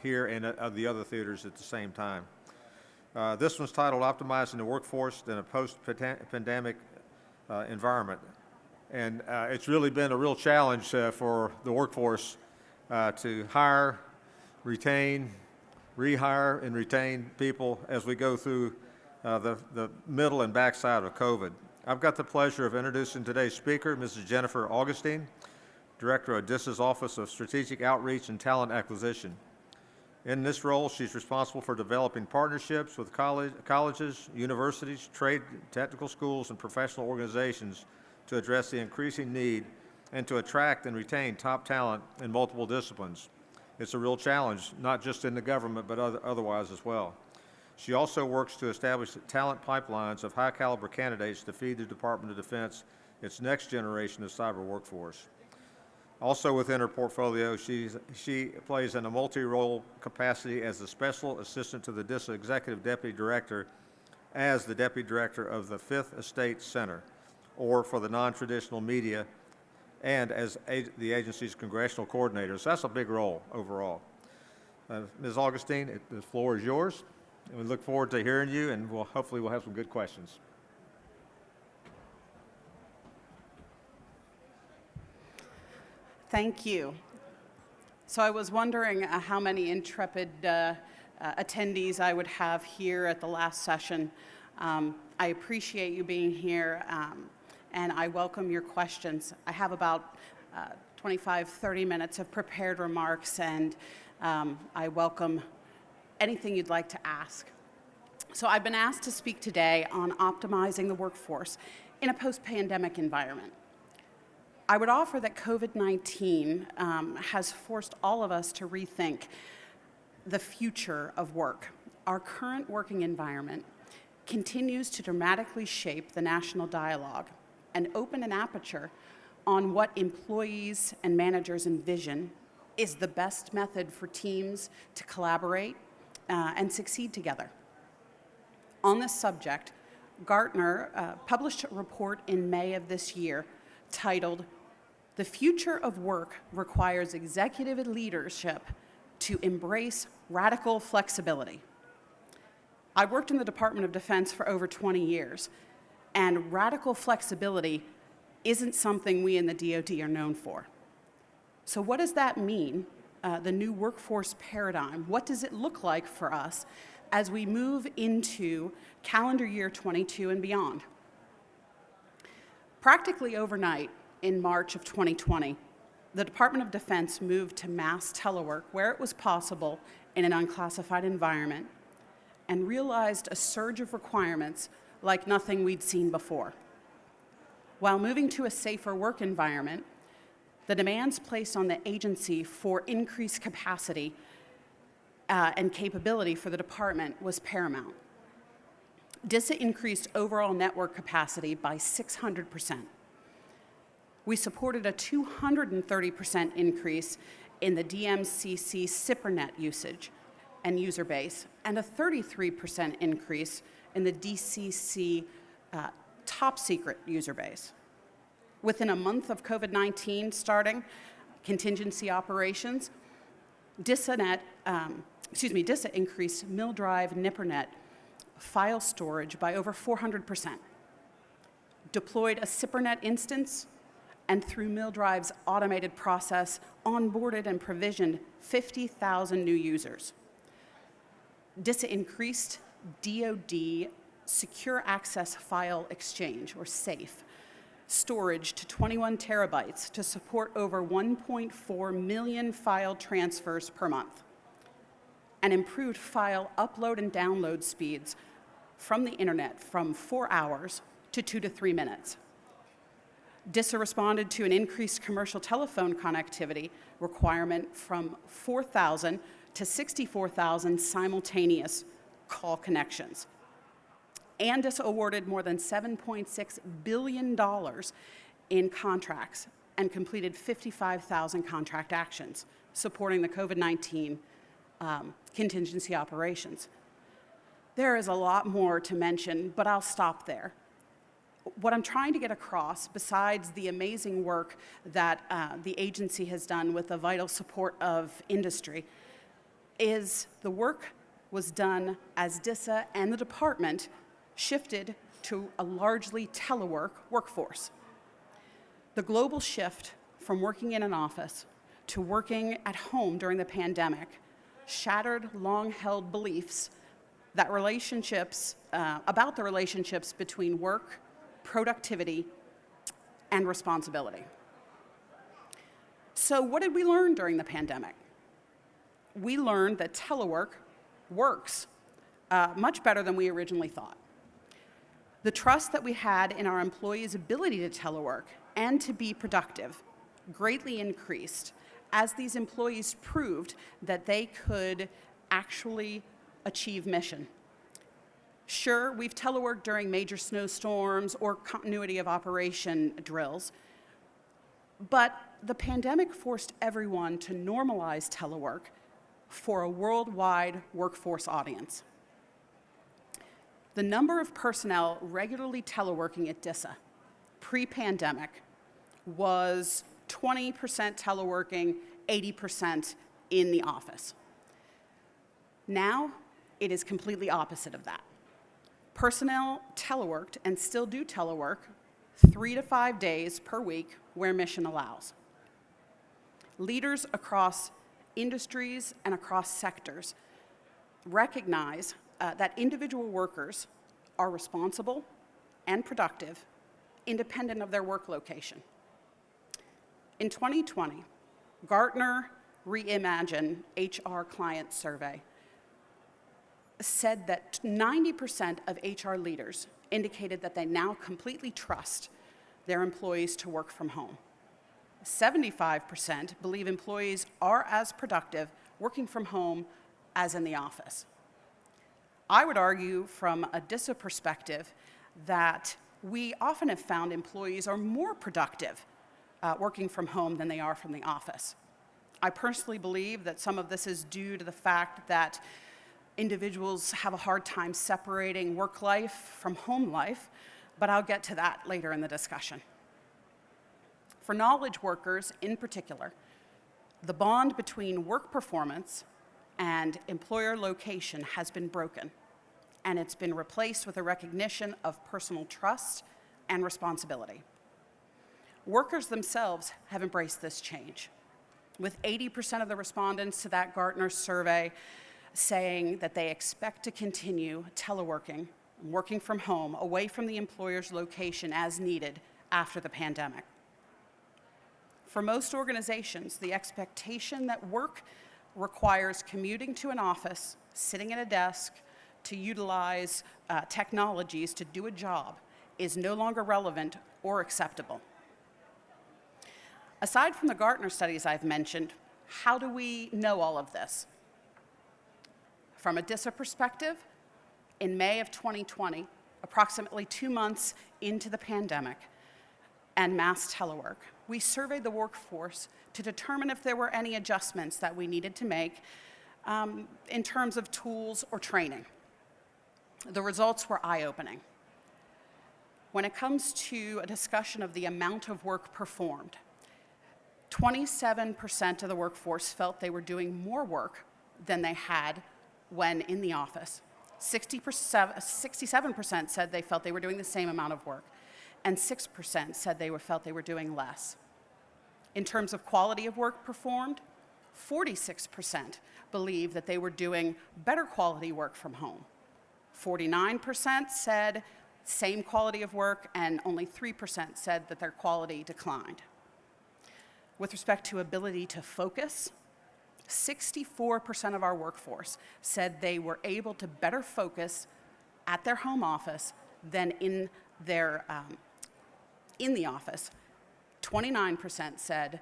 here and at the other theaters at the same time. This one's titled Optimizing the Workforce in a Post-Pandemic Environment. And it's really been a real challenge for the workforce to hire, retain, rehire, and retain people as we go through the middle and backside of COVID. I've got the pleasure of introducing today's speaker, Mrs. Jennifer Augustine, Director of DISA's Office of Strategic Outreach and Talent Acquisition. In this role, she's responsible for developing partnerships with colleges, universities, trade, technical schools, and professional organizations to address the increasing need and to attract and retain top talent in multiple disciplines. It's a real challenge, not just in the government, but otherwise as well. She also works to establish talent pipelines of high-caliber candidates to feed the Department of Defense its next generation of cyber workforce. Also within her portfolio, she plays in a multi-role capacity as the Special Assistant to the DISA Executive Deputy Director as the Deputy Director of the Fifth Estate Center, or for the non-traditional media, and as the agency's congressional coordinator. So that's a big role overall. Ms. Augustine, the floor is yours, and we look forward to hearing you, and hopefully we'll have some good questions. Thank you. So I was wondering how many intrepid attendees I would have here at the last session. I appreciate you being here, and I welcome your questions. I have about 25-30 minutes of prepared remarks, and I welcome anything you'd like to ask. So I've been asked to speak today on optimizing the workforce in a post-pandemic environment. I would offer that COVID-19 has forced all of us to rethink the future of work. Our current working environment continues to dramatically shape the national dialogue and open an aperture on what employees and managers envision is the best method for teams to collaborate and succeed together. On this subject, Gartner published a report in May of this year titled, "The Future of Work Requires Executive Leadership to Embrace Radical Flexibility." I worked in the Department of Defense for over 20 years, and radical flexibility isn't something we in the DoD are known for. So what does that mean, the new workforce paradigm? What does it look like for us as we move into calendar year 22 and beyond? Practically overnight, in March of 2020, the Department of Defense moved to mass telework where it was possible in an unclassified environment and realized a surge of requirements like nothing we'd seen before. While moving to a safer work environment, the demands placed on the agency for increased capacity and capability for the department was paramount. DISA increased overall network capacity by 600%. We supported a 230% increase in the DMCC SIPRNet usage and user base, and a 33% increase in the DCC top secret user base. Within a month of COVID-19 starting contingency operations, DISA increased MilDrive NIPRNet file storage by over 400%, deployed a SIPRNet instance, and through MilDrive's automated process, onboarded and provisioned 50,000 new users. DISA increased DoD Secure Access File Exchange, or SAFE, storage to 21 terabytes to support over 1.4 million file transfers per month, and improved file upload and download speeds from the internet from 4 hours to 2 to 3 minutes. DISA responded to an increased commercial telephone connectivity requirement from 4,000 to 64,000 simultaneous call connections. And DISA awarded more than $7.6 billion in contracts and completed 55,000 contract actions supporting the COVID-19 contingency operations. There is a lot more to mention, but I'll stop there. What I'm trying to get across, besides the amazing work that the agency has done with the vital support of industry, is the work was done as DISA and the department shifted to a largely telework workforce. The global shift from working in an office to working at home during the pandemic shattered long-held beliefs that about the relationships between work, productivity, and responsibility. So what did we learn during the pandemic? We learned that telework works much better than we originally thought. The trust that we had in our employees' ability to telework and to be productive greatly increased as these employees proved that they could actually achieve mission. Sure, we've teleworked during major snowstorms or continuity of operation drills, but the pandemic forced everyone to normalize telework for a worldwide workforce audience. The number of personnel regularly teleworking at DISA pre-pandemic was 20% teleworking, 80% in the office. Now, it is completely opposite of that. Personnel teleworked and still do telework 3 to 5 days per week where mission allows. Leaders across industries and across sectors recognize that individual workers are responsible and productive, independent of their work location. In 2020, Gartner Reimagine HR Client Survey said that 90% of HR leaders indicated that they now completely trust their employees to work from home. 75% believe employees are as productive working from home as in the office. I would argue from a DISA perspective that we often have found employees are more productive working from home than they are from the office. I personally believe that some of this is due to the fact that individuals have a hard time separating work life from home life, but I'll get to that later in the discussion. For knowledge workers in particular, the bond between work performance and employer location has been broken, and it's been replaced with a recognition of personal trust and responsibility. Workers themselves have embraced this change, with 80% of the respondents to that Gartner survey saying that they expect to continue teleworking, working from home, away from the employer's location as needed after the pandemic. For most organizations, the expectation that work requires commuting to an office, sitting at a desk, to utilize technologies to do a job is no longer relevant or acceptable. Aside from the Gartner studies I've mentioned, how do we know all of this? From a DISA perspective, in May of 2020, approximately 2 months into the pandemic and mass telework, we surveyed the workforce to determine if there were any adjustments that we needed to make in terms of tools or training. The results were eye-opening. When it comes to a discussion of the amount of work performed, 27% of the workforce felt they were doing more work than they had when in the office. 67% said they felt they were doing the same amount of work, and 6% said they felt they were doing less. In terms of quality of work performed, 46% believe that they were doing better quality work from home. 49% said same quality of work, and only 3% said that their quality declined. With respect to ability to focus, 64% of our workforce said they were able to better focus at their home office than in the office. 29% said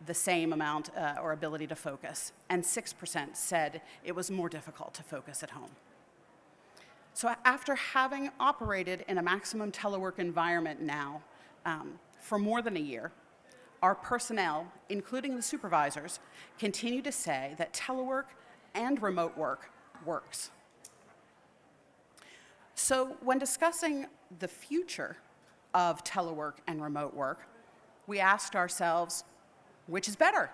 the same amount or ability to focus, and 6% said it was more difficult to focus at home. So after having operated in a maximum telework environment now for more than a year, our personnel, including the supervisors, continue to say that telework and remote work works. So when discussing the future of telework and remote work, we asked ourselves, which is better?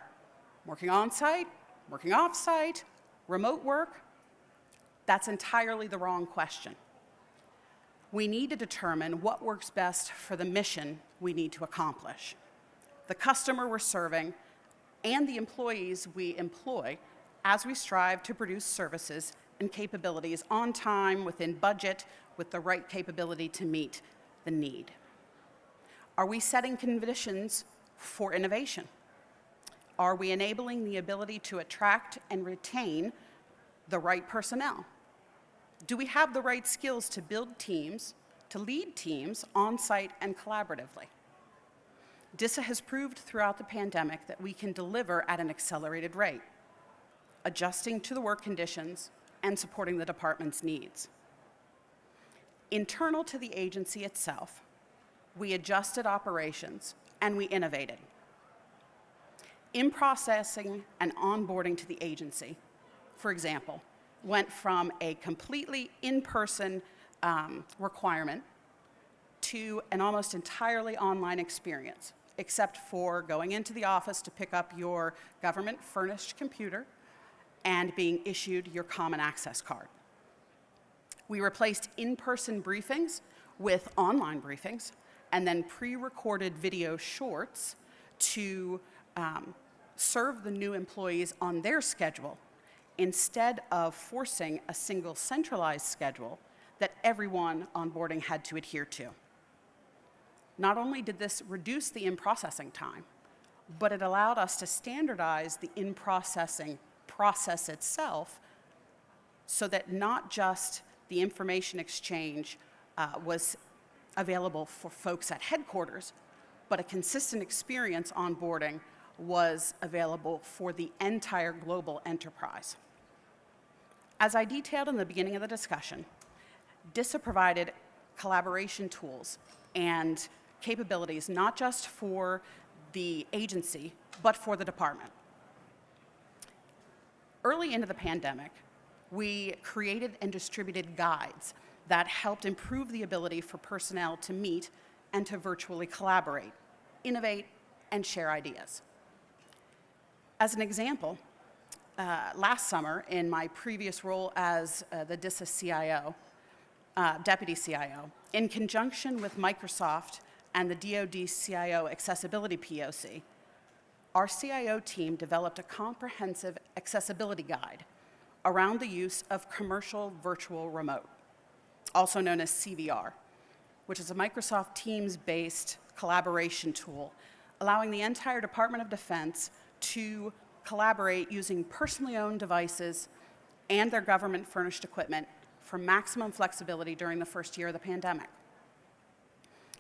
Working on-site, working off-site, Remote work? That's entirely the wrong question. We need to determine what works best for the mission we need to accomplish. The customer we're serving and the employees we employ as we strive to produce services and capabilities on time, within budget, with the right capability to meet the need. Are we setting conditions for innovation? Are we enabling the ability to attract and retain the right personnel? Do we have the right skills to build teams, to lead teams on-site and collaboratively? DISA has proved throughout the pandemic that we can deliver at an accelerated rate, adjusting to the work conditions and supporting the department's needs. Internal to the agency itself, we adjusted operations and we innovated. In-processing and onboarding to the agency, for example, went from a completely in-person requirement to an almost entirely online experience, except for going into the office to pick up your government-furnished computer and being issued your common access card. We replaced in-person briefings with online briefings and then pre-recorded video shorts to serve the new employees on their schedule instead of forcing a single centralized schedule that everyone onboarding had to adhere to. Not only did this reduce the in-processing time, but it allowed us to standardize the in-processing process itself so that not just the information exchange was available for folks at headquarters, but a consistent experience onboarding was available for the entire global enterprise. As I detailed in the beginning of the discussion, DISA provided collaboration tools and capabilities not just for the agency, but for the department. Early into the pandemic, we created and distributed guides that helped improve the ability for personnel to meet and to virtually collaborate, innovate, and share ideas. As an example, last summer, in my previous role as the DISA CIO, Deputy CIO, in conjunction with Microsoft and the DoD CIO Accessibility POC, our CIO team developed a comprehensive accessibility guide around the use of commercial virtual remote, also known as CVR, which is a Microsoft Teams-based collaboration tool, allowing the entire Department of Defense to collaborate using personally owned devices and their government-furnished equipment for maximum flexibility during the first year of the pandemic.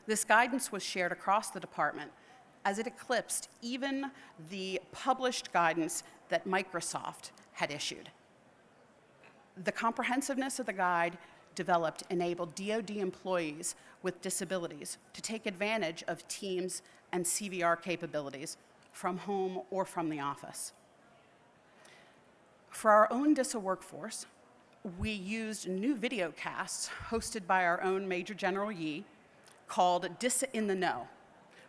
This guidance was shared across the department as it eclipsed even the published guidance that Microsoft had issued. The comprehensiveness of the guide developed enabled DoD employees with disabilities to take advantage of Teams and CVR capabilities from home or from the office. For our own DISA workforce, we used new video casts hosted by our own Major General Yee called DISA in the Know,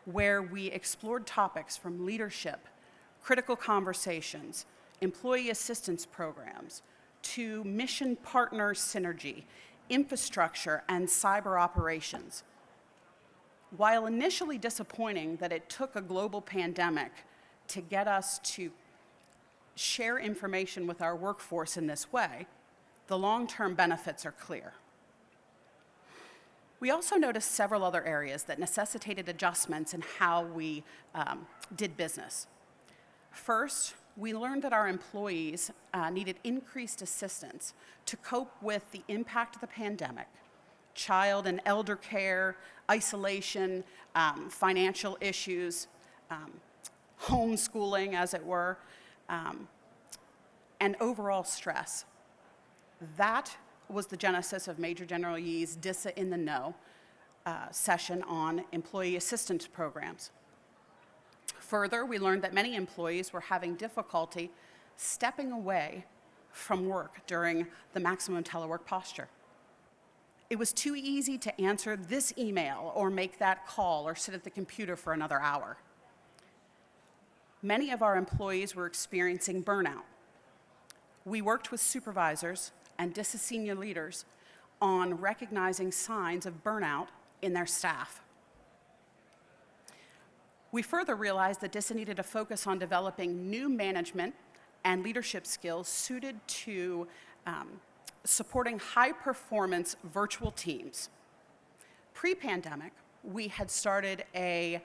where we explored topics from leadership, critical conversations, employee assistance programs, to mission partner synergy, infrastructure, and cyber operations. While initially disappointing that it took a global pandemic to get us to share information with our workforce in this way, the long-term benefits are clear. We also noticed several other areas that necessitated adjustments in how we did business. First, we learned that our employees needed increased assistance to cope with the impact of the pandemic, child and elder care, isolation, financial issues, homeschooling, as it were, and overall stress. That was the genesis of Major General Yee's DISA in the Know session on employee assistance programs. Further, we learned that many employees were having difficulty stepping away from work during the maximum telework posture. It was too easy to answer this email or make that call or sit at the computer for another hour. Many of our employees were experiencing burnout. we worked with supervisors and DISA senior leaders on recognizing signs of burnout in their staff. We further realized that DISA needed to focus on developing new management and leadership skills suited to supporting high-performance virtual teams. Pre-pandemic, we had started a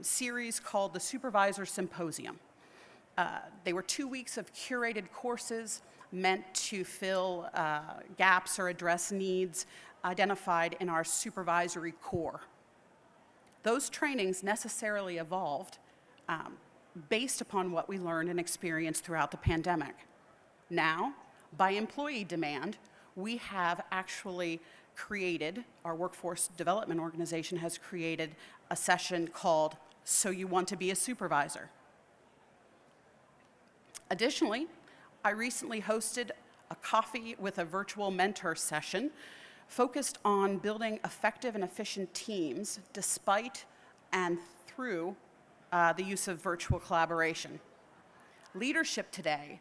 series called the Supervisor Symposium. They were 2 weeks of curated courses meant to fill gaps or address needs identified in our supervisory core. Those trainings necessarily evolved based upon what we learned and experienced throughout the pandemic. Now, by employee demand, we have actually created, our workforce development organization has created a session called So You Want to Be a Supervisor. Additionally, I recently hosted a coffee with a virtual mentor session focused on building effective and efficient teams despite and through the use of virtual collaboration. Leadership today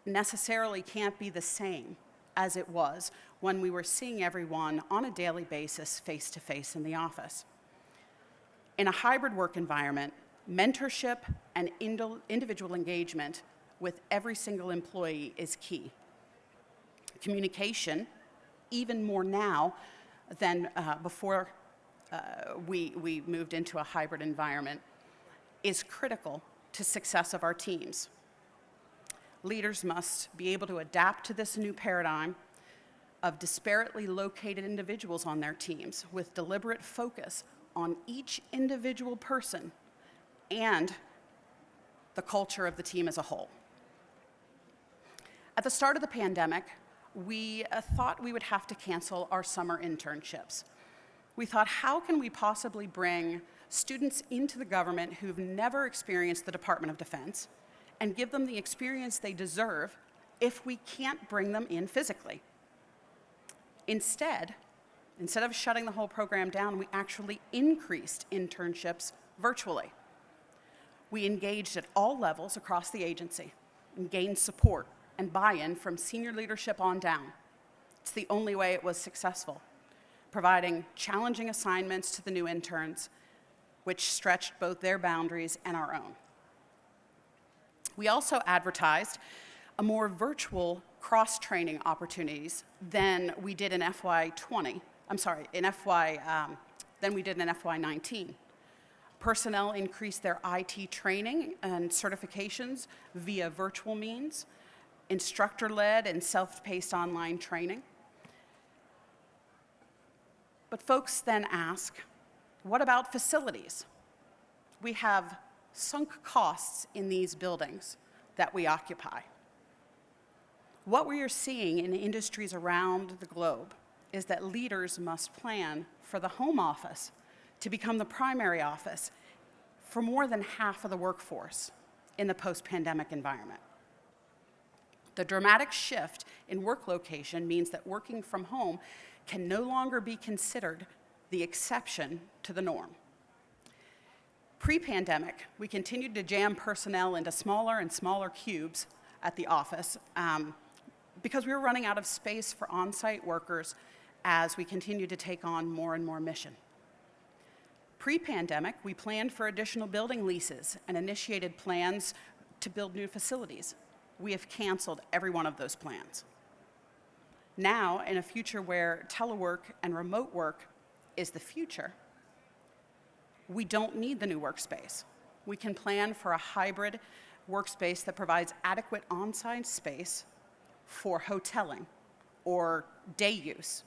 necessarily can't be the same as it was when we were seeing everyone on a daily basis face-to-face in the office. In a hybrid work environment, mentorship and individual engagement with every single employee is key. Communication, even more now than before we moved into a hybrid environment, is critical to success of our teams. Leaders must be able to adapt to this new paradigm of disparately located individuals on their teams with deliberate focus on each individual person and the culture of the team as a whole. At the start of the pandemic, we thought we would have to cancel our summer internships. We thought, how can we possibly bring students into the government who've never experienced the Department of Defense and give them the experience they deserve if we can't bring them in physically? Instead of shutting the whole program down, we actually increased internships virtually. We engaged at all levels across the agency and gained support and buy-in from senior leadership on down. It's the only way it was successful, providing challenging assignments to the new interns, which stretched both their boundaries and our own. We also advertised a more virtual cross-training opportunities than we did in FY20. Than we did in FY19. Personnel increased their IT training and certifications via virtual means, instructor-led and self-paced online training. But folks then ask, what about facilities? We have sunk costs in these buildings that we occupy. What we are seeing in industries around the globe is that leaders must plan for the home office to become the primary office for more than half of the workforce in the post-pandemic environment. The dramatic shift in work location means that working from home can no longer be considered the exception to the norm. Pre-pandemic, we continued to jam personnel into smaller and smaller cubes at the office because we were running out of space for on-site workers as we continued to take on more and more mission. Pre-pandemic, we planned for additional building leases and initiated plans to build new facilities. We have canceled every one of those plans. Now, in a future where telework and remote work is the future, we don't need the new workspace. We can plan for a hybrid workspace that provides adequate on-site space for hoteling or day use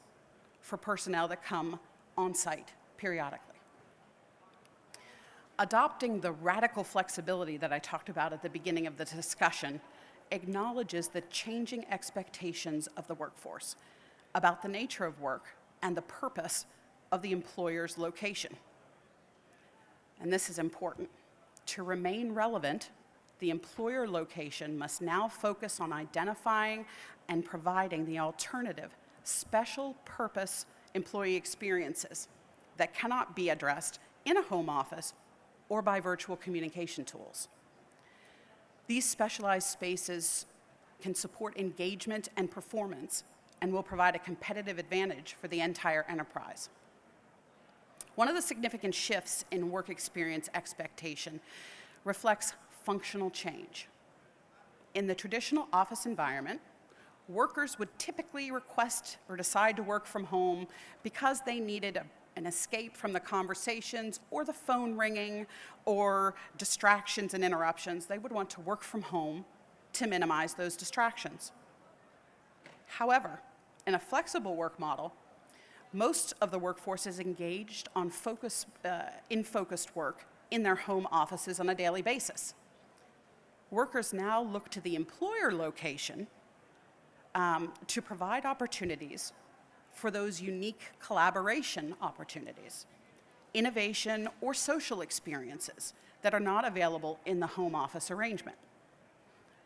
for personnel that come on-site periodically. Adopting the radical flexibility that I talked about at the beginning of the discussion acknowledges the changing expectations of the workforce about the nature of work and the purpose of the employer's location. And this is important. To remain relevant, the employer location must now focus on identifying and providing the alternative, special purpose employee experiences that cannot be addressed in a home office or by virtual communication tools. These specialized spaces can support engagement and performance and will provide a competitive advantage for the entire enterprise. One of the significant shifts in work experience expectation reflects functional change. In the traditional office environment, workers would typically request or decide to work from home because they needed an escape from the conversations or the phone ringing or distractions and interruptions. They would want to work from home to minimize those distractions. However, in a flexible work model, most of the workforce is engaged on focused work in their home offices on a daily basis. Workers now look to the employer location to provide opportunities for those unique collaboration opportunities, innovation, or social experiences that are not available in the home office arrangement.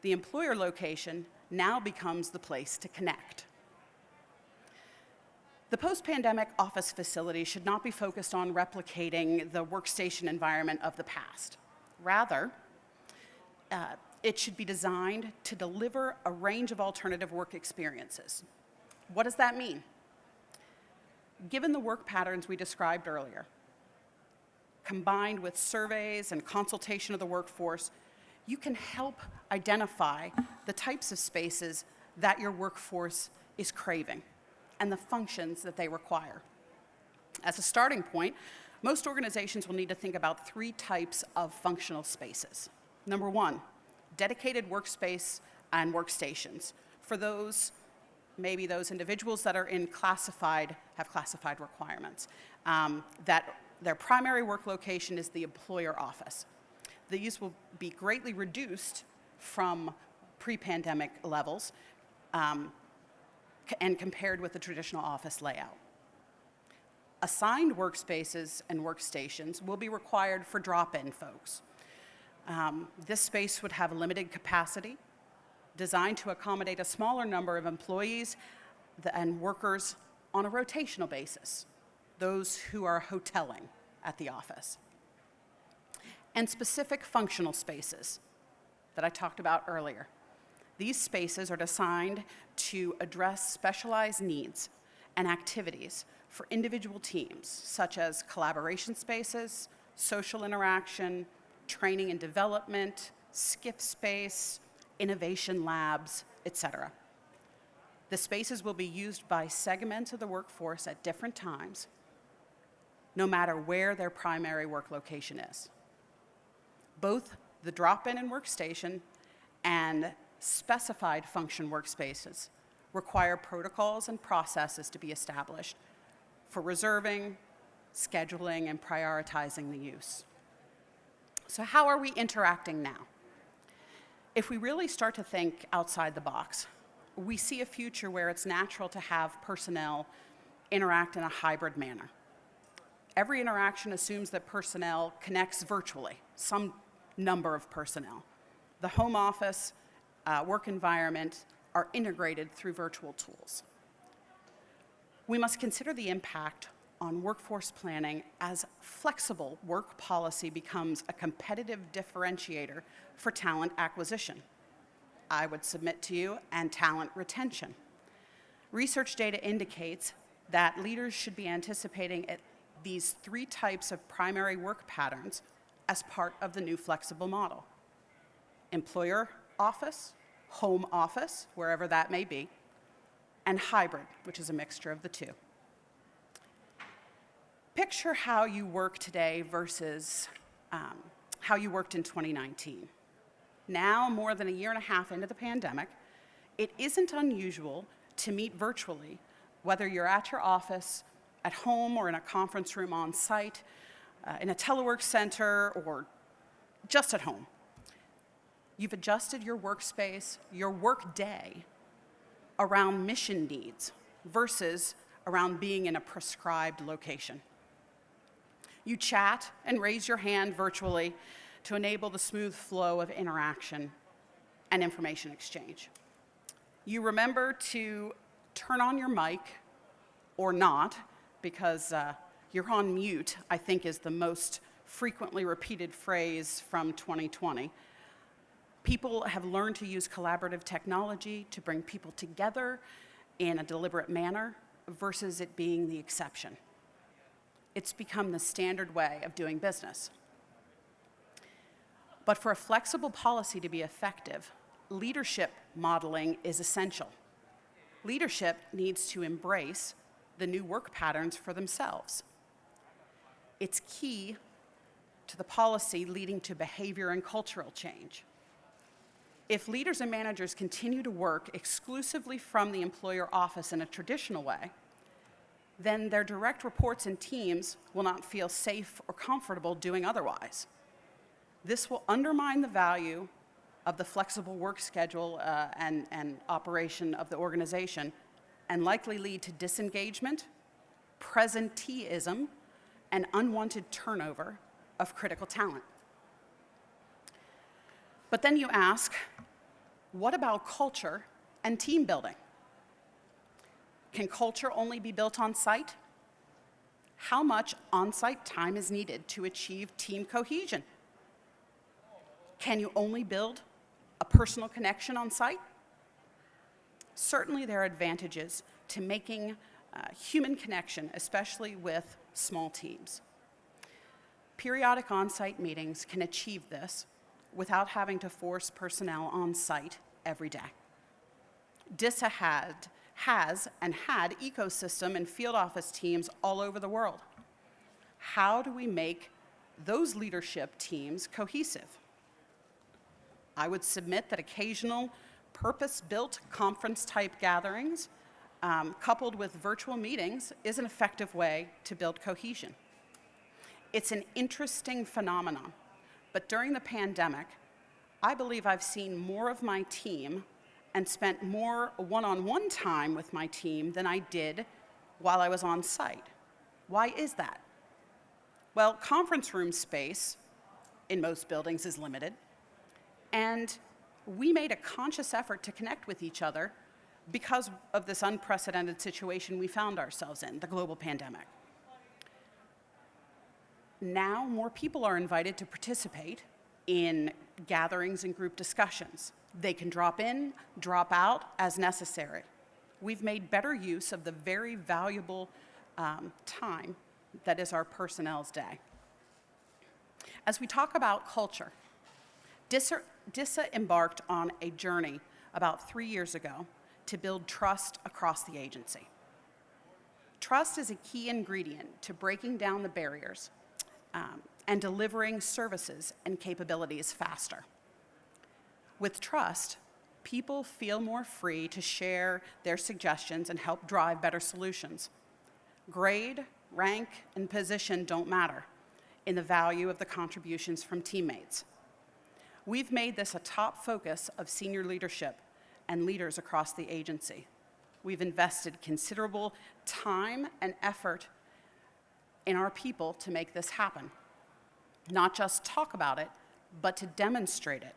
The employer location now becomes the place to connect. The post-pandemic office facility should not be focused on replicating the workstation environment of the past. Rather, it should be designed to deliver a range of alternative work experiences. What does that mean? Given the work patterns we described earlier, combined with surveys and consultation of the workforce, you can help identify the types of spaces that your workforce is craving and the functions that they require. As a starting point, most organizations will need to think about 3 types of functional spaces. Number 1, dedicated workspace and workstations for those, maybe those individuals that are have classified requirements, that their primary work location is the employer office. These will be greatly reduced from pre-pandemic levels and compared with the traditional office layout. Assigned workspaces and workstations will be required for drop-in folks. This space would have a limited capacity, designed to accommodate a smaller number of employees and workers on a rotational basis, those who are hoteling at the office. And specific functional spaces that I talked about earlier. These spaces are designed to address specialized needs and activities for individual teams, such as collaboration spaces, social interaction, training and development, skiff space, innovation labs, etc. The spaces will be used by segments of the workforce at different times, no matter where their primary work location is. Both the drop-in and workstation and specified function workspaces require protocols and processes to be established for reserving, scheduling, and prioritizing the use. So how are we interacting now? If we really start to think outside the box, we see a future where it's natural to have personnel interact in a hybrid manner. Every interaction assumes that personnel connects virtually, some number of personnel. The home office, work environment are integrated through virtual tools. We must consider the impact on workforce planning as flexible work policy becomes a competitive differentiator for talent acquisition, I would submit to you, and talent retention. Research data indicates that leaders should be anticipating these 3 types of primary work patterns as part of the new flexible model: employer office, home office, wherever that may be, and hybrid, which is a mixture of the 2. Picture how you work today versus how you worked in 2019. Now, more than a year and a half into the pandemic, it isn't unusual to meet virtually, whether you're at your office, at home, or in a conference room on site, in a telework center, or just at home. You've adjusted your workspace, your work day, around mission needs versus around being in a prescribed location. You chat and raise your hand virtually to enable the smooth flow of interaction and information exchange. You remember to turn on your mic or not, because you're on mute, I think is the most frequently repeated phrase from 2020. People have learned to use collaborative technology to bring people together in a deliberate manner versus it being the exception. It's become the standard way of doing business. But for a flexible policy to be effective, leadership modeling is essential. Leadership needs to embrace the new work patterns for themselves. It's key to the policy leading to behavior and cultural change. If leaders and managers continue to work exclusively from the employer office in a traditional way, then their direct reports and teams will not feel safe or comfortable doing otherwise. This will undermine the value of the flexible work schedule and operation of the organization and likely lead to disengagement, presenteeism, and unwanted turnover of critical talent. But then you ask, what about culture and team building? Can culture only be built on site? How much on-site time is needed to achieve team cohesion? Can you only build a personal connection on site? Certainly there are advantages to making human connection, especially with small teams. Periodic on-site meetings can achieve this without having to force personnel on site every day. DISA has and had ecosystem and field office teams all over the world. How do we make those leadership teams cohesive? I would submit that occasional purpose-built conference-type gatherings coupled with virtual meetings is an effective way to build cohesion. It's an interesting phenomenon, but during the pandemic, I believe I've seen more of my team and spent more one-on-one time with my team than I did while I was on site. Why is that? Well, conference room space in most buildings is limited, and we made a conscious effort to connect with each other because of this unprecedented situation we found ourselves in, the global pandemic. Now, more people are invited to participate in gatherings and group discussions. They can drop in, drop out as necessary. We've made better use of the very valuable time that is our personnel's day. As we talk about culture, DISA embarked on a journey about 3 years ago to build trust across the agency. Trust is a key ingredient to breaking down the barriers and delivering services and capabilities faster. With trust, people feel more free to share their suggestions and help drive better solutions. Grade, rank, and position don't matter in the value of the contributions from teammates. We've made this a top focus of senior leadership and leaders across the agency. We've invested considerable time and effort in our people to make this happen. Not just talk about it, but to demonstrate it,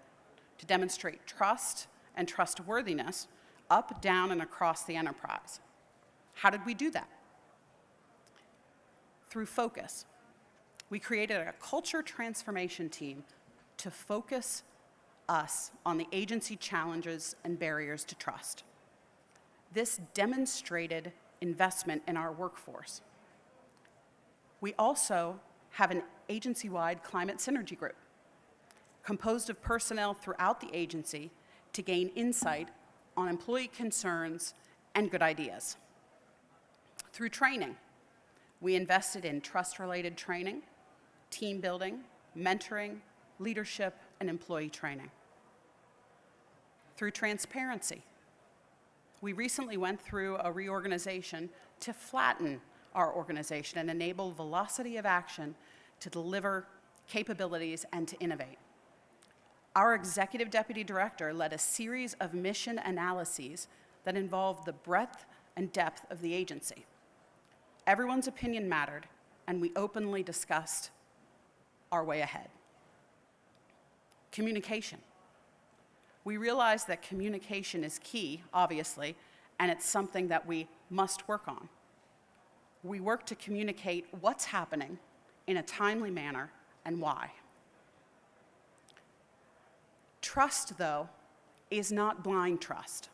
to demonstrate trust and trustworthiness up, down, and across the enterprise. How did we do that? Through focus. We created a culture transformation team to focus us on the agency challenges and barriers to trust. This demonstrated investment in our workforce. We also have an agency-wide climate synergy group composed of personnel throughout the agency to gain insight on employee concerns and good ideas. Through training, we invested in trust-related training, team building, mentoring, leadership, and employee training. Through transparency, we recently went through a reorganization to flatten our organization and enable velocity of action to deliver capabilities and to innovate. Our executive deputy director led a series of mission analyses that involved the breadth and depth of the agency. Everyone's opinion mattered, and we openly discussed our way ahead. Communication. We realized that communication is key, obviously, and it's something that we must work on. We work to communicate what's happening in a timely manner and why. Trust, though, is not blind trust.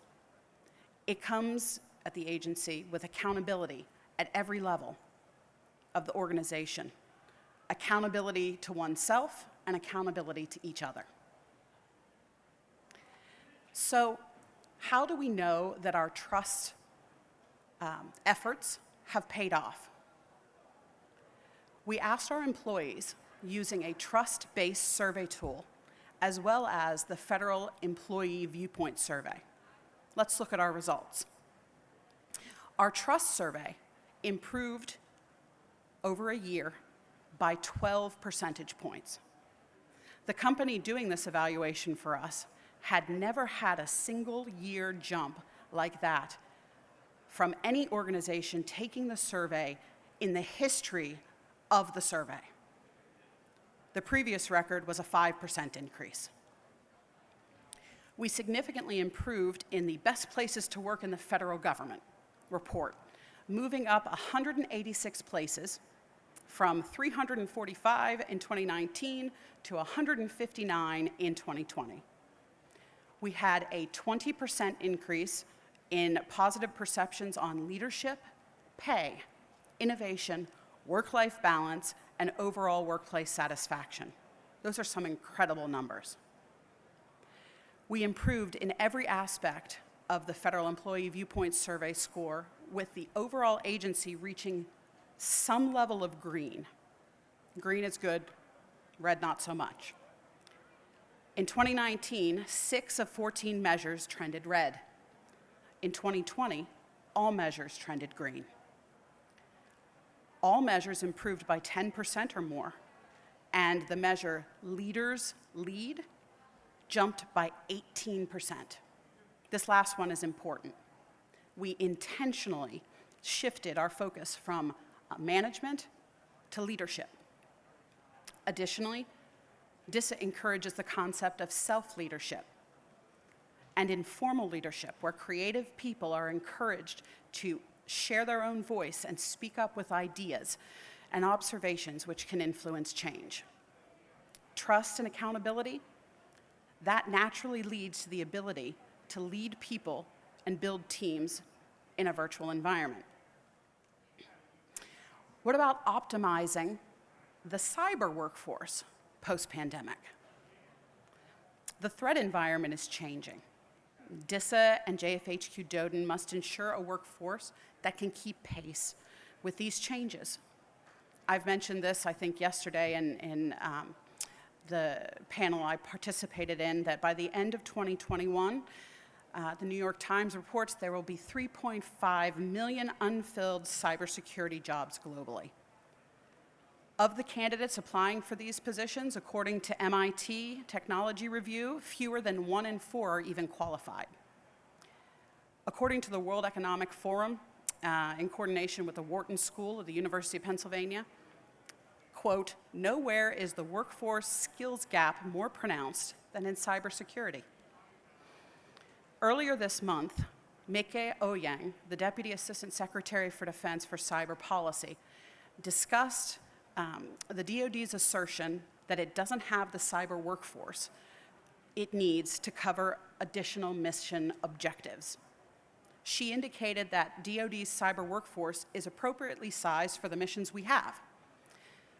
It comes at the agency with accountability at every level of the organization. Accountability to oneself and accountability to each other. So, how do we know that our trust efforts have paid off? We asked our employees using a trust-based survey tool, as well as the Federal Employee Viewpoint Survey. Let's look at our results. Our trust survey improved over a year by 12 percentage points. The company doing this evaluation for us had never had a single year jump like that from any organization taking the survey in the history of the survey. The previous record was a 5% increase. We significantly improved in the best places to work in the federal government report, moving up 186 places from 345 in 2019 to 159 in 2020. We had a 20% increase in positive perceptions on leadership, pay, innovation, work-life balance, and overall workplace satisfaction. Those are some incredible numbers. We improved in every aspect of the Federal Employee Viewpoint Survey score, with the overall agency reaching some level of green. Green is good, red not so much. In 2019, 6 of 14 measures trended red. In 2020, all measures trended green. All measures improved by 10% or more, and the measure Leaders Lead jumped by 18%. This last one is important. We intentionally shifted our focus from management to leadership. Additionally, DISA encourages the concept of self-leadership and informal leadership, where creative people are encouraged to share their own voice and speak up with ideas and observations which can influence change. Trust and accountability, that naturally leads to the ability to lead people and build teams in a virtual environment. What about optimizing the cyber workforce post-pandemic? The threat environment is changing. DISA and JFHQ Doden must ensure a workforce that can keep pace with these changes. I've mentioned this, I think, yesterday in the panel I participated in, that by the end of 2021, the New York Times reports there will be 3.5 million unfilled cybersecurity jobs globally. Of the candidates applying for these positions, according to MIT Technology Review, fewer than 1 in 4 are even qualified. According to the World Economic Forum, in coordination with the Wharton School of the University of Pennsylvania, quote, "Nowhere is the workforce skills gap more pronounced than in cybersecurity." Earlier this month, Mieke Oyang, the Deputy Assistant Secretary for Defense for Cyber Policy, discussed the DoD's assertion that it doesn't have the cyber workforce it needs to cover additional mission objectives. She indicated that DoD's cyber workforce is appropriately sized for the missions we have,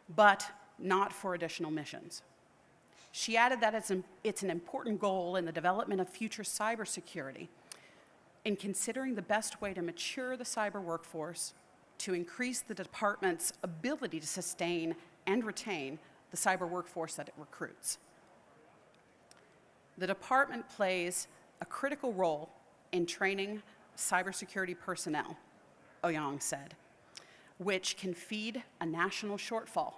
but not for additional missions. She added that it's an important goal in the development of future cybersecurity in considering the best way to mature the cyber workforce to increase the department's ability to sustain and retain the cyber workforce that it recruits. The department plays a critical role in training cybersecurity personnel, Oyang said, which can feed a national shortfall.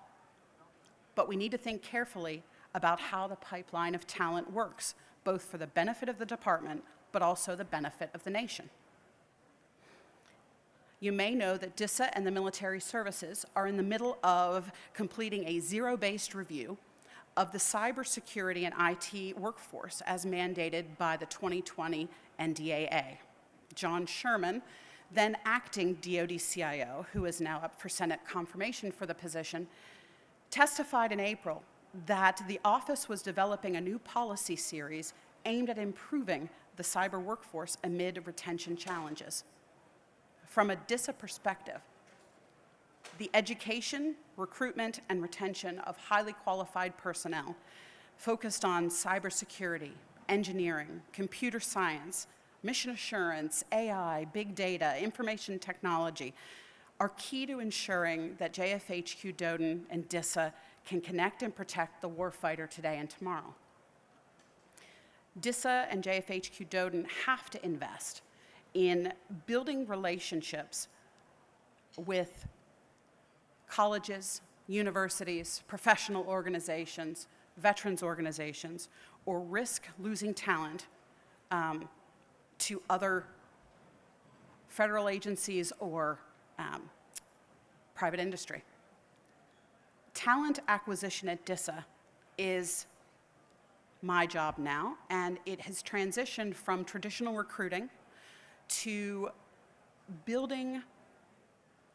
But we need to think carefully about how the pipeline of talent works, both for the benefit of the department, but also the benefit of the nation. You may know that DISA and the military services are in the middle of completing a zero-based review of the cybersecurity and IT workforce as mandated by the 2020 NDAA. John Sherman, then acting DoD CIO, who is now up for Senate confirmation for the position, testified in April that the office was developing a new policy series aimed at improving the cyber workforce amid retention challenges. From a DISA perspective, the education, recruitment, and retention of highly qualified personnel focused on cybersecurity, engineering, computer science, mission assurance, AI, big data, information technology are key to ensuring that JFHQ Doden and DISA can connect and protect the warfighter today and tomorrow. DISA and JFHQ Doden have to invest in building relationships with colleges, universities, professional organizations, veterans organizations, or risk losing talent to other federal agencies or private industry. Talent acquisition at DISA is my job now, and it has transitioned from traditional recruiting to building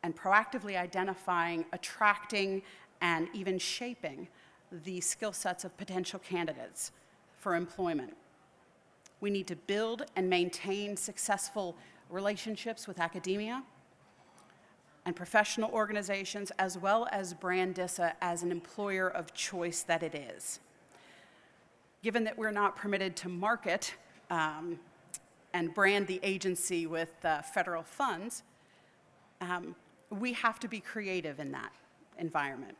and proactively identifying, attracting, and even shaping the skill sets of potential candidates for employment. We need to build and maintain successful relationships with academia and professional organizations, as well as brand DISA as an employer of choice that it is. Given that we're not permitted to market and brand the agency with federal funds, we have to be creative in that environment.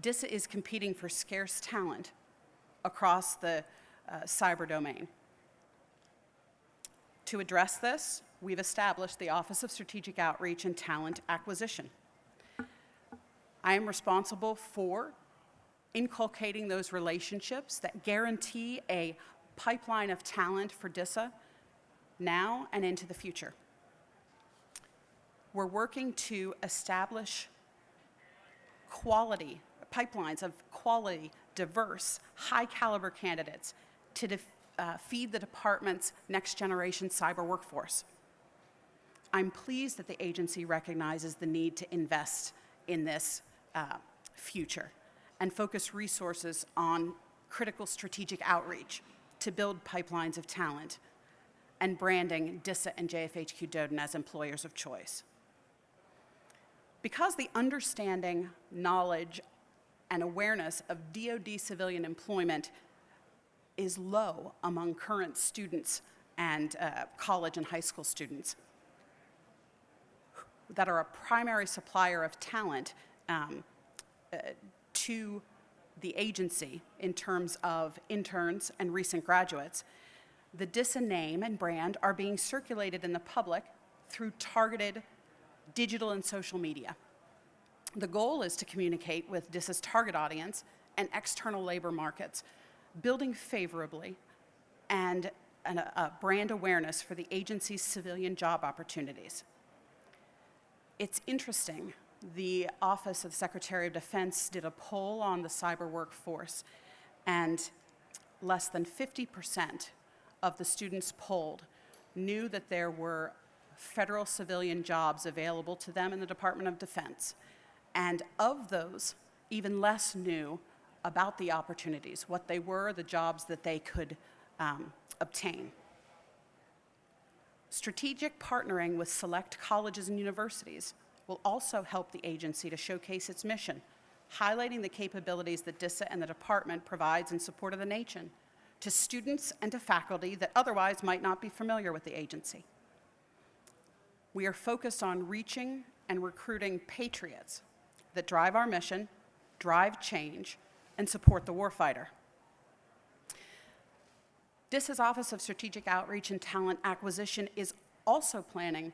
DISA is competing for scarce talent across the cyber domain. To address this, we've established the Office of Strategic Outreach and Talent Acquisition. I am responsible for inculcating those relationships that guarantee a pipeline of talent for DISA now and into the future. We're working to establish pipelines of quality, diverse, high-caliber candidates to feed the department's next-generation cyber workforce. I'm pleased that the agency recognizes the need to invest in this future and focus resources on critical strategic outreach to build pipelines of talent and branding DISA and JFHQ Doden as employers of choice. Because the understanding, knowledge, and awareness of DoD civilian employment is low among current students and college and high school students that are a primary supplier of talent to the agency in terms of interns and recent graduates, the DISA name and brand are being circulated in the public through targeted digital and social media. The goal is to communicate with DISA's target audience and external labor markets, building favorably and a brand awareness for the agency's civilian job opportunities. It's interesting, the Office of Secretary of Defense did a poll on the cyber workforce, and less than 50% of the students polled knew that there were federal civilian jobs available to them in the Department of Defense. And of those, even less knew about the opportunities, what they were, the jobs that they could obtain. Strategic partnering with select colleges and universities will also help the agency to showcase its mission, highlighting the capabilities that DISA and the department provides in support of the nation to students and to faculty that otherwise might not be familiar with the agency. We are focused on reaching and recruiting patriots that drive our mission, drive change, and support the warfighter. DISA's Office of Strategic Outreach and Talent Acquisition is also planning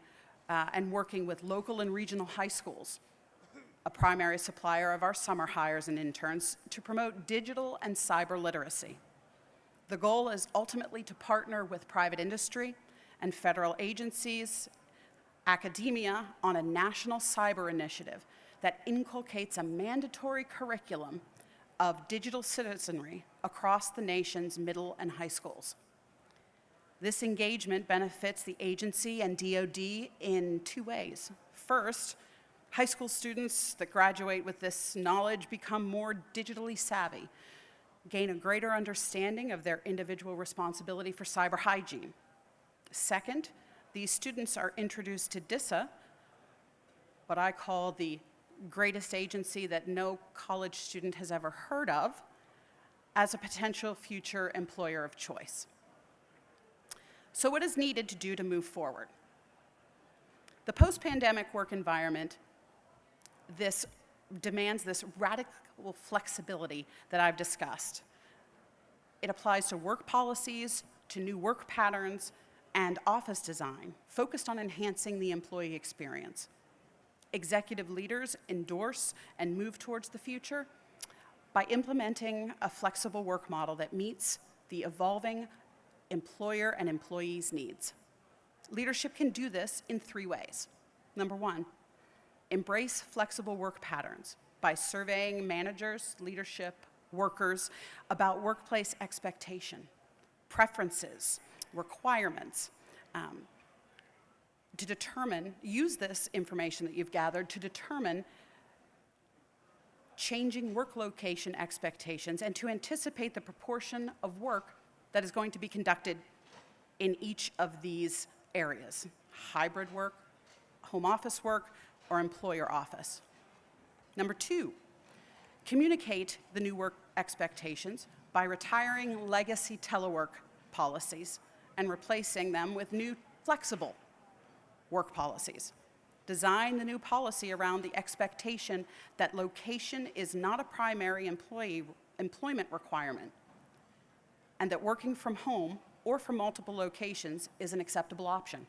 and working with local and regional high schools, a primary supplier of our summer hires and interns, to promote digital and cyber literacy. The goal is ultimately to partner with private industry and federal agencies, academia, on a national cyber initiative that inculcates a mandatory curriculum of digital citizenry across the nation's middle and high schools. This engagement benefits the agency and DoD in two ways. First, High school students that graduate with this knowledge become more digitally savvy, gain a greater understanding of their individual responsibility for cyber hygiene. Second, these students are introduced to DISA, what I call the greatest agency that no college student has ever heard of, as a potential future employer of choice. So what is needed to do to move forward? The post-pandemic work environment demands this radical flexibility that I've discussed. It applies to work policies, to new work patterns, and office design, focused on enhancing the employee experience. Executive leaders endorse and move towards the future by implementing a flexible work model that meets the evolving employer and employees' needs. Leadership can do this in 3 ways. Number 1, embrace flexible work patterns by surveying managers, leadership, workers about workplace expectation, preferences, requirements, use this information that you've gathered to determine changing work location expectations and to anticipate the proportion of work that is going to be conducted in each of these areas: hybrid work, home office work, or employer office. Number 2, communicate the new work expectations by retiring legacy telework policies and replacing them with new flexible work policies. Design the new policy around the expectation that location is not a primary employment requirement, and that working from home or from multiple locations is an acceptable option.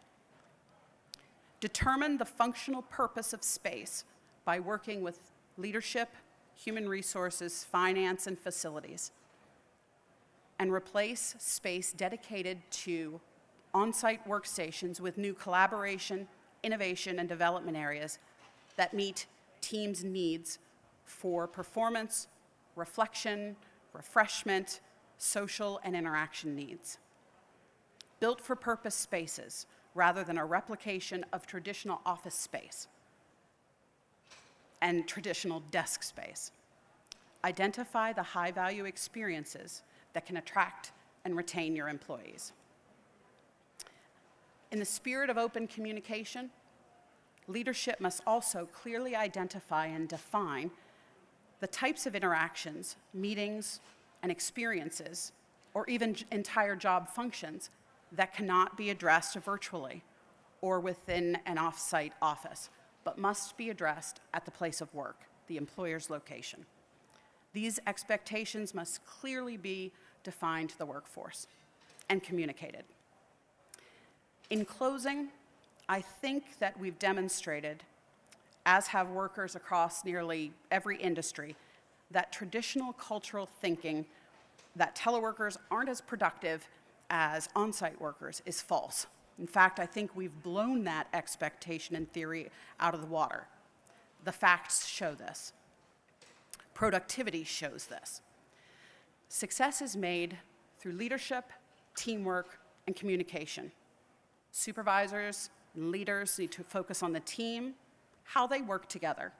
Determine the functional purpose of space by working with leadership, human resources, finance, and facilities, and replace space dedicated to on-site workstations with new collaboration, innovation, and development areas that meet teams' needs for performance, reflection, refreshment, social, and interaction needs. Built-for-purpose spaces rather than a replication of traditional office space and traditional desk space. Identify the high-value experiences that can attract and retain your employees. In the spirit of open communication, leadership must also clearly identify and define the types of interactions, meetings, and experiences, or even entire job functions that cannot be addressed virtually or within an off-site office, but must be addressed at the place of work, the employer's location. These expectations must clearly be defined to the workforce and communicated. In closing, I think that we've demonstrated, as have workers across nearly every industry, that traditional cultural thinking that teleworkers aren't as productive as on-site workers is false. In fact, I think we've blown that expectation and theory out of the water. The facts show this. Productivity shows this. Success is made through leadership, teamwork, and communication. Supervisors and leaders need to focus on the team, how they work together,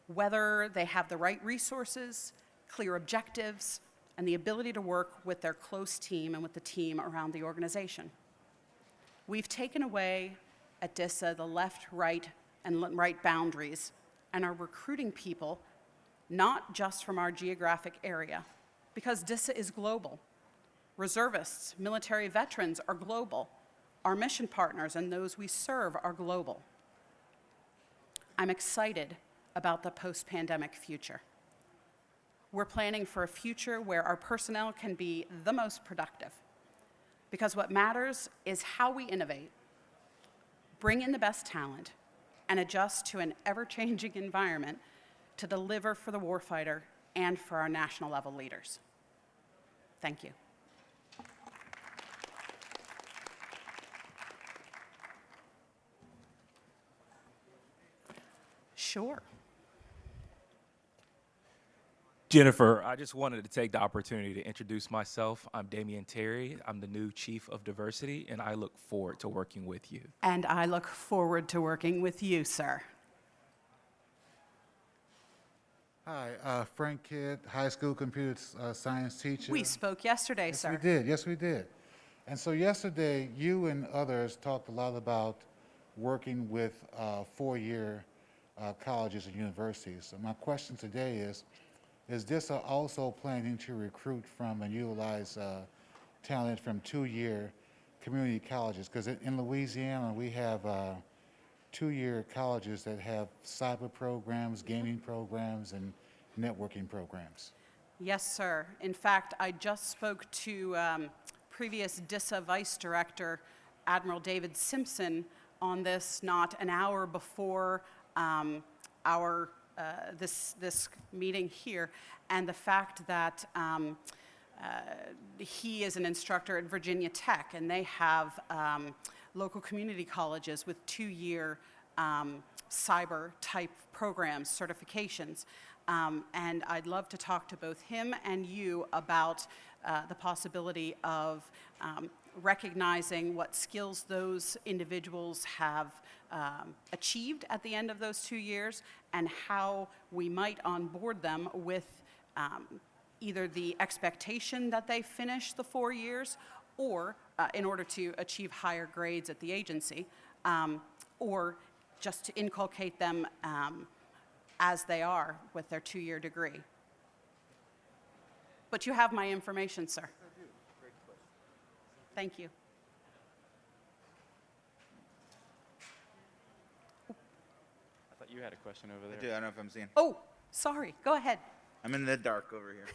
whether they have the right resources, clear objectives, and the ability to work with their close team and with the team around the organization. We've taken away at DISA the left, right, and right boundaries and are recruiting people not just from our geographic area, because DISA is global. Reservists, military veterans are global. Our mission partners and those we serve are global. I'm excited about the post-pandemic future. We're planning for a future where our personnel can be the most productive, because what matters is how we innovate, bring in the best talent, and adjust to an ever-changing environment to deliver for the warfighter and for our national level leaders. Thank you. Sure. Jennifer, I just wanted to take the opportunity to introduce myself. I'm Damian Terry. I'm the new Chief of Diversity, and I look forward to working with you. And I look forward to working with you, sir. Hi, Frank Kidd, high school computer science teacher. We spoke yesterday, Yes, sir. we did. Yes, we did. And so yesterday, you and others talked a lot about working with four-year colleges and universities. So my question today is this also planning to recruit from and utilize talent from two-year community colleges? Because in Louisiana, we have two-year colleges that have cyber programs, gaming programs, and networking programs. Yes, sir. In fact, I just spoke to previous DISA Vice Director, Admiral David Simpson, on this not an hour before this meeting here, and the fact that he is an instructor at Virginia Tech, and they have local community colleges with two-year cyber-type programs, certifications. And I'd love to talk to both him and you about the possibility of recognizing what skills those individuals have achieved at the end of those 2 years and how we might onboard them with either the expectation that they finish the 4 years or in order to achieve higher grades at the agency, or just to inculcate them as they are with their 2-year degree. But you have my information, sir. Thank you. I thought you had a question over I there. do. I don't know if I'm seeing. Oh, sorry. Go ahead. I'm in the dark over here.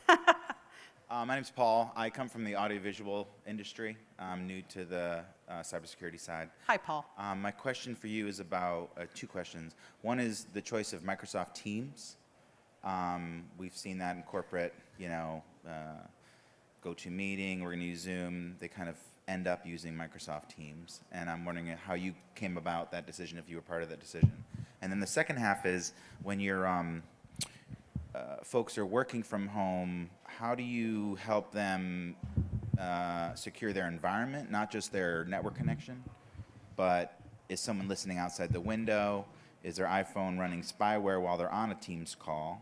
My name's Paul. I come from the audiovisual industry. I'm new to the cybersecurity side. Hi, Paul. My question for you is about two questions. One is the choice of Microsoft Teams. We've seen that in corporate, GoToMeeting, we're going to use Zoom. They kind of end up using Microsoft Teams. And I'm wondering how you came about that decision, if you were part of that decision. And then the second half is when your folks are working from home, how do you help them secure their environment, not just their network connection, but is someone listening outside the window? Is their iPhone running spyware while they're on a Teams call?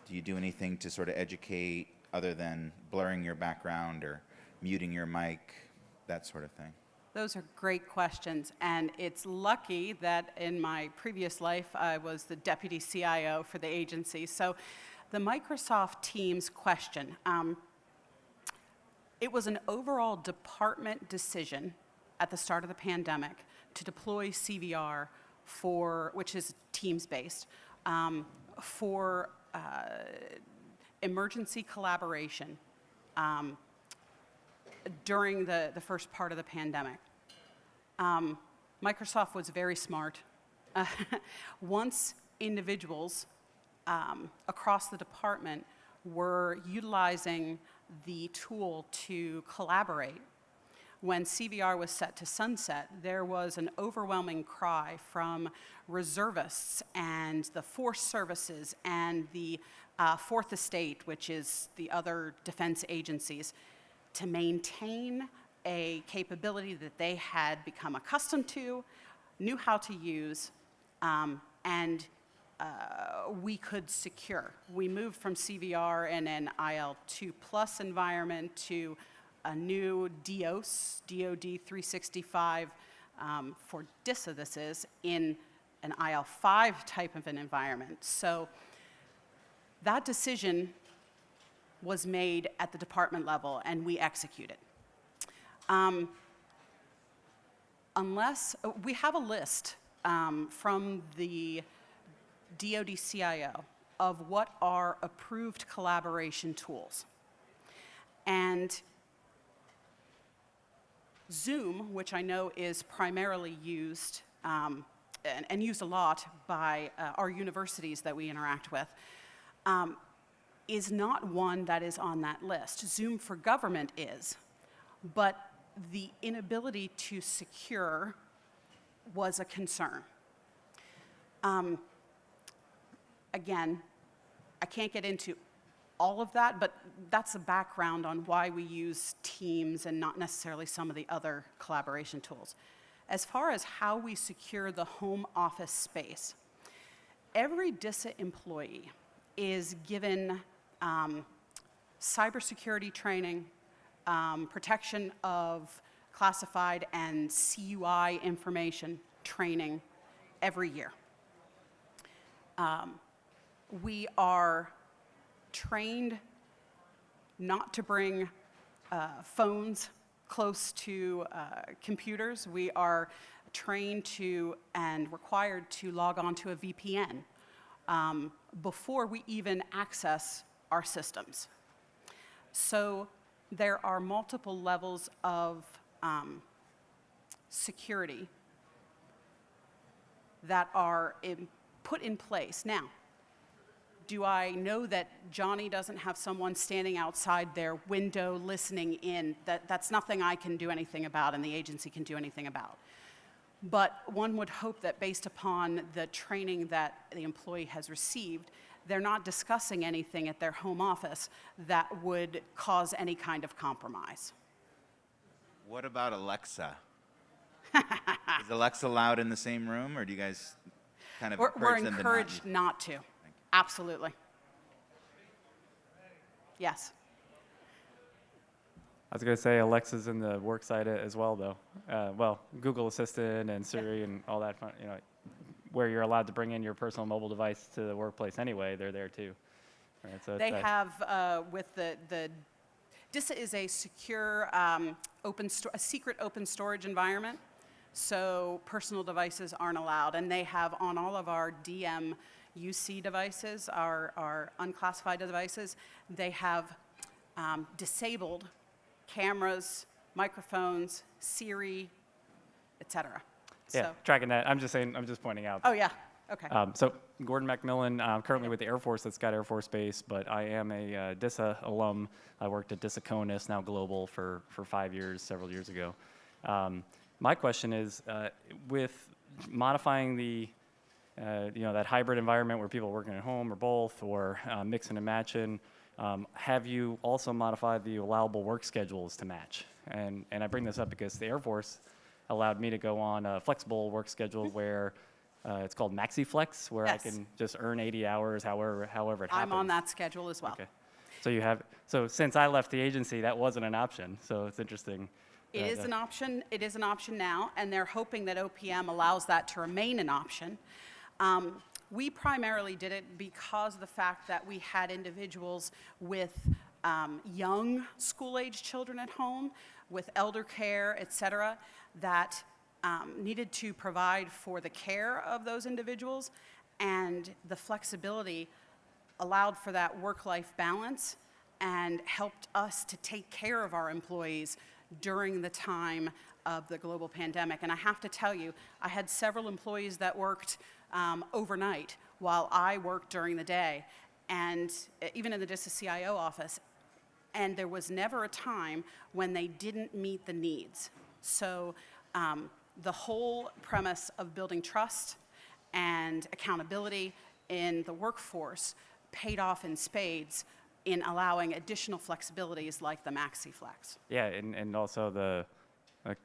Do you do anything to sort of educate other than blurring your background or muting your mic, that sort of thing? Those are great questions, and it's lucky that in my previous life I was the deputy CIO for the agency. So the Microsoft Teams question, it was an overall department decision at the start of the pandemic to deploy CVR which is Teams-based, for emergency collaboration during the first part of the pandemic. Microsoft was very smart. Once individuals across the department were utilizing the tool to collaborate, when CVR was set to sunset, there was an overwhelming cry from reservists and the force services and the Fourth Estate, which is the other defense agencies, to maintain a capability that they had become accustomed to, knew how to use, and we could secure. We moved from CVR in an IL2 plus environment to a new DOS, DoD 365, for DISA this is, in an IL5 type of an environment. So that decision was made at the department level, and we executed. We have a list from the DoD CIO of what are approved collaboration tools. And Zoom, which I know is primarily used and used a lot by our universities that we interact with, is not one that is on that list. Zoom for Government is, but the inability to secure was a concern. Again, I can't get into all of that, but that's a background on why we use Teams and not necessarily some of the other collaboration tools. As far as how we secure the home office space, every DISA employee is given cybersecurity training, protection of classified and CUI information training every year. We are trained not to bring phones close to computers. We are trained to and required to log on to a VPN before we even access our systems. So there are multiple levels of security that are put in place. Now, do I know that Johnny doesn't have someone standing outside their window listening in? That's nothing I can do anything about and the agency can do anything about. But one would hope that based upon the training that the employee has received, they're not discussing anything at their home office that would cause any kind of compromise. What about Alexa? Is Alexa allowed in the same room, or do you guys kind of We're encourage them to not encouraged use- not to. Absolutely. Yes. I was going to say Alexa's in the work site as well, though. Well, Google Assistant and Siri and all that fun, where you're allowed to bring in your personal mobile device to the workplace anyway, they're there too. Right, so They have, with the DISA is a secure, a secret open storage environment, so personal devices aren't allowed. And they have on all of our DMUC devices, our unclassified devices, they have disabled cameras, microphones, Siri, et cetera. yeah, So, tracking that. I'm just pointing out. oh, yeah, okay. So Gordon Macmillan, currently with the Air Force at Scott Air Force Base, but I am a DISA alum. I worked at DISA CONUS, now Global, for 5 years, several years ago. My question is, with modifying the, that hybrid environment where people are working at home or both, or mixing and matching, have you also modified the allowable work schedules to match? And I bring this up because the Air Force allowed me to go on a flexible work schedule where it's called MaxiFlex, where Yes. I can just earn 80 hours however it happens. I'm on that schedule as well. Okay. So since I left the agency, that wasn't an option. So it's interesting. It is an option. It is an option now, and they're hoping that OPM allows that to remain an option. We primarily did it because of the fact that we had individuals with young school-age children at home, with elder care, et cetera, that needed to provide for the care of those individuals, and the flexibility allowed for that work-life balance and helped us to take care of our employees during the time of the global pandemic. And I have to tell you, I had several employees that worked overnight while I worked during the day, and even in the DISA CIO office, and there was never a time when they didn't meet the needs. So the whole premise of building trust and accountability in the workforce paid off in spades in allowing additional flexibilities like the MaxiFlex. Yeah, and also the, like,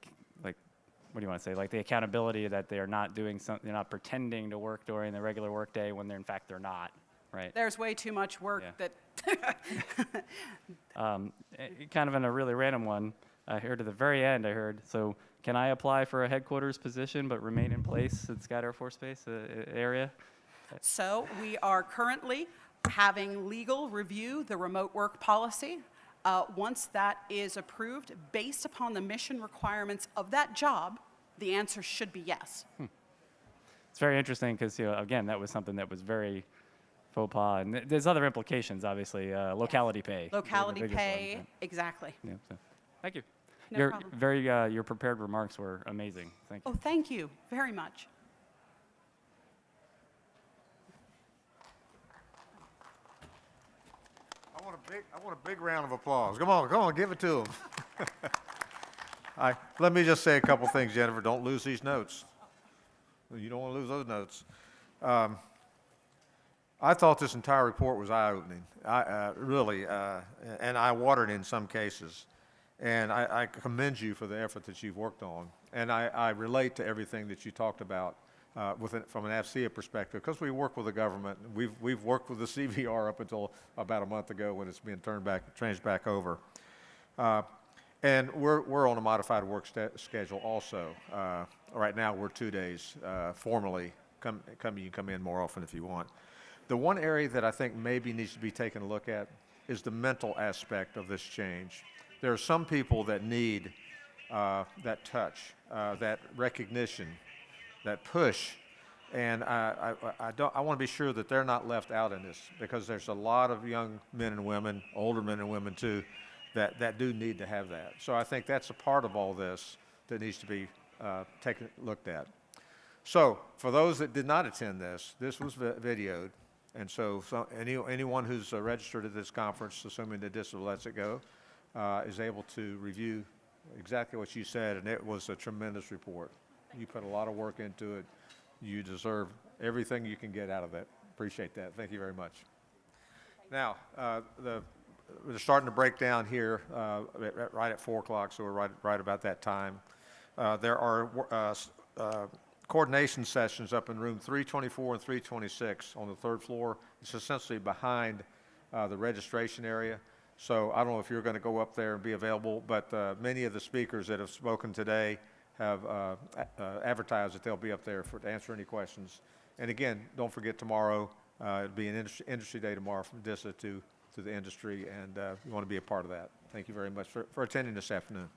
what do you want to say? Like the accountability that they're not doing something, they're not pretending to work during the regular workday when they're in fact they're not, right? There's way too much work Yeah. that Kind of in a really random one, I heard at the very end, so can I apply for a headquarters position but remain in place at Scott Air Force Base area? So we are currently having legal review the remote work policy. Once that is approved, based upon the mission requirements of that job, the answer should be yes. It's very interesting because, again, that was something that was very faux pas. And there's other implications, obviously. Locality pay. Locality the biggest pay, ones, exactly. yeah. So, thank you. No problem. Your prepared remarks were amazing. Thank you. Oh, thank you very much. I want a big round of applause. Come on, give it to them. Let me just say a couple things, Jennifer. Don't lose these notes. You don't want to lose those notes. I thought this entire report was eye-opening, really, and eye-watering in some cases. And I commend you for the effort that you've worked on. And I relate to everything that you talked about from an AFCEA perspective, because we work with the government. We've worked with the CVR up until about a month ago when it's being changed back over. And we're on a modified work schedule also. Right now, we're 2 days formally. You can come in more often if you want. The one area that I think maybe needs to be taken a look at is the mental aspect of this change. There are some people that need that touch, that recognition, that push, and I want to be sure that they're not left out in this, because there's a lot of young men and women, older men and women too, that do need to have that. So I think that's a part of all this that needs to be looked at. So for those that did not attend this was videoed, and so anyone who's registered at this conference, assuming that DISA lets it go, is able to review exactly what you said, and it was a tremendous report. You put a lot of work into it. You deserve everything you can get out of it. Appreciate that. Thank you very much. Now, we're starting to break down here right at 4 o'clock, so we're right about that time. There are coordination sessions up in room 324 and 326 on the 3rd floor. It's essentially behind the registration area. So I don't know if you're going to go up there and be available, but many of the speakers that have spoken today have advertised that they'll be up there to answer any questions. And again, don't forget tomorrow, it'll be an industry day tomorrow from DISA to the industry, and you want to be a part of that. Thank you very much for attending this afternoon.